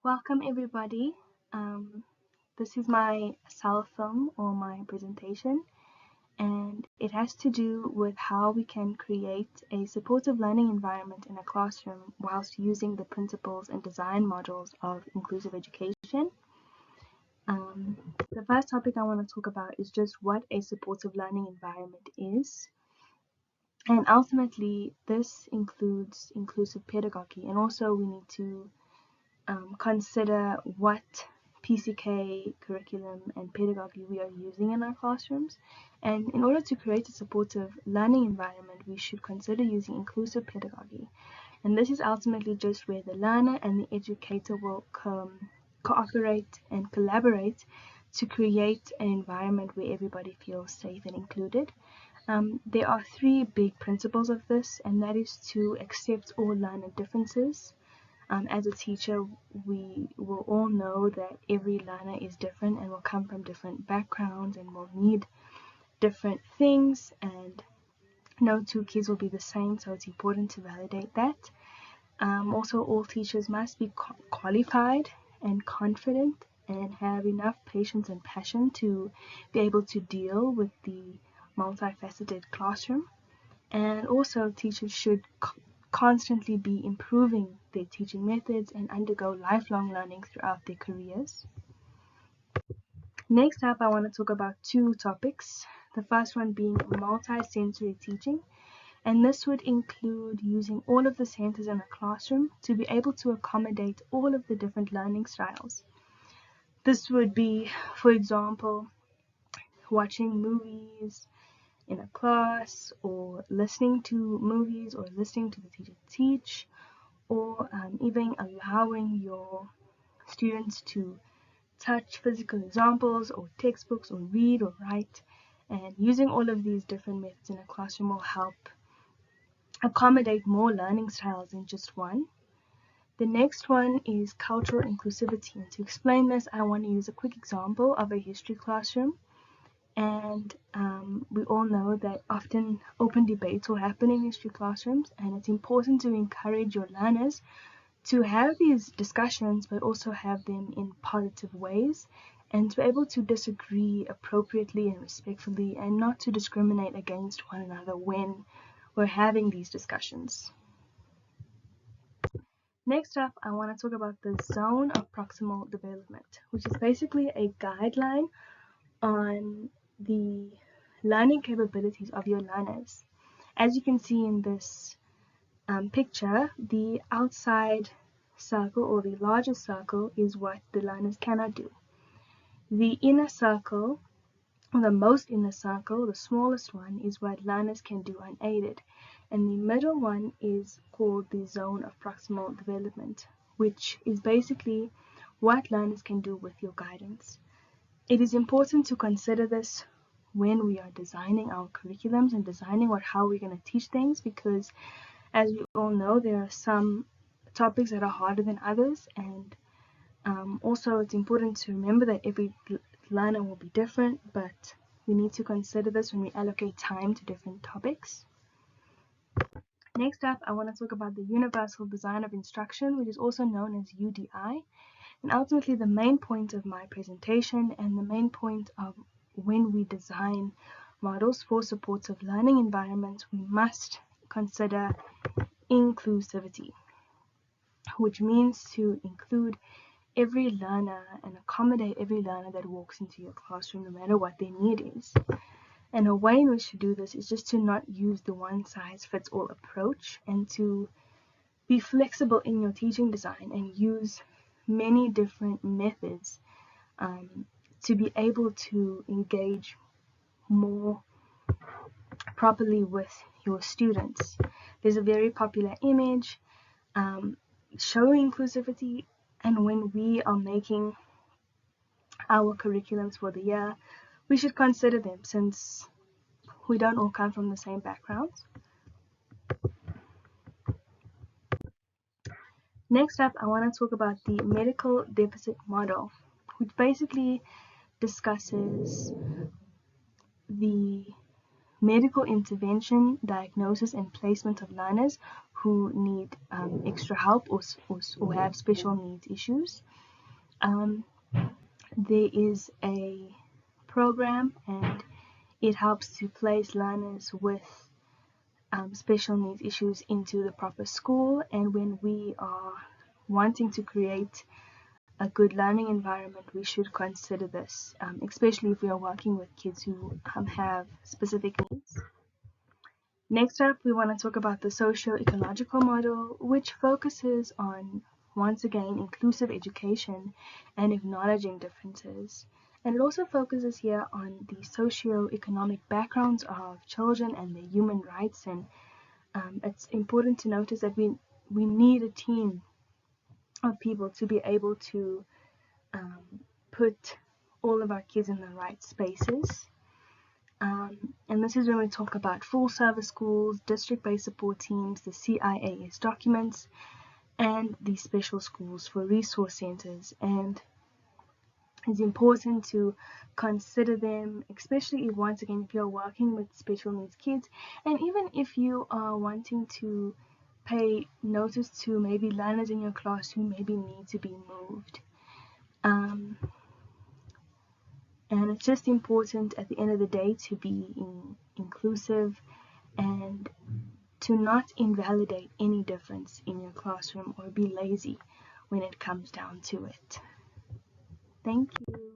Welcome everybody. This is my Cellfilm or my presentation, and it has to do with how we can create a supportive learning environment in a classroom whilst using the principles and design modules of inclusive education. The first topic I want to talk about is just what a supportive learning environment is. And ultimately, this includes inclusive pedagogy, and also we need to consider what PCK curriculum and pedagogy we are using in our classrooms. And in order to create a supportive learning environment, we should consider using inclusive pedagogy. And this is ultimately just where the learner and the educator will cooperate and collaborate to create an environment where everybody feels safe and included. There are three big principles of this, and that is to accept all learner differences. As a teacher, we will all know that every learner is different and will come from different backgrounds and will need different things, and no two kids will be the same, so it's important to validate that. Also, all teachers must be qualified and confident and have enough patience and passion to be able to deal with the multifaceted classroom. And also, teachers should constantly be improving their teaching methods and undergo lifelong learning throughout their careers. Next up, I want to talk about two topics. The first one being multi-sensory teaching, and this would include using all of the senses in a classroom to be able to accommodate all of the different learning styles. This would be, for example, watching movies in a class, or listening to movies, or listening to the teacher teach, or even allowing your students to touch physical examples or textbooks or read or write. And using all of these different methods in a classroom will help accommodate more learning styles than just one. The next one is cultural inclusivity. And to explain this, I want to use a quick example of a history classroom. And we all know that often open debates will happen in history classrooms, and it's important to encourage your learners to have these discussions, but also have them in positive ways, and to be able to disagree appropriately and respectfully, and not to discriminate against one another when we're having these discussions. Next up, I want to talk about the zone of proximal development, which is basically a guideline on the learning capabilities of your learners. As you can see in this picture, the outside circle or the largest circle is what the learners cannot do. The inner circle, or the most inner circle, the smallest one, is what learners can do unaided. And the middle one is called the zone of proximal development, which is basically what learners can do with your guidance. It is important to consider this when we are designing our curriculums and designing how we're going to teach things, because as we all know, there are some topics that are harder than others, and also it's important to remember that every learner will be different, but we need to consider this when we allocate time to different topics. Next up, I want to talk about the Universal Design of Instruction, which is also known as UDI. And ultimately, the main point of my presentation and the main point of when we design models for supportive learning environments, we must consider inclusivity, which means to include every learner and accommodate every learner that walks into your classroom, no matter what their need is. And a way in which to do this is just to not use the one-size-fits-all approach, and to be flexible in your teaching design and use many different methods to be able to engage more properly with your students. There's a very popular image showing inclusivity, and when we are making our curriculums for the year, we should consider them, since we don't all come from the same backgrounds. Next up, I want to talk about the medical deficit model, which basically discusses the medical intervention, diagnosis, and placement of learners who need extra help or have special needs issues. There is a program, and it helps to place learners with special needs issues into the proper school. And when we are wanting to create a good learning environment, we should consider this, especially if we are working with kids who have specific needs. Next up, we want to talk about the socio-ecological model, which focuses on, once again, inclusive education and acknowledging differences. And it also focuses here on the socio-economic backgrounds of children and their human rights. And it's important to notice that we need a team of people to be able to put all of our kids in the right spaces. And this is when we talk about full service schools, district-based support teams, the CIAS documents, and the special schools for resource centers. And it's important to consider them, especially if, once again, if you're working with special needs kids, and even if you are wanting to pay notice to maybe learners in your class who maybe need to be moved. And it's just important at the end of the day to be inclusive and to not invalidate any difference in your classroom or be lazy when it comes down to it. Thank you.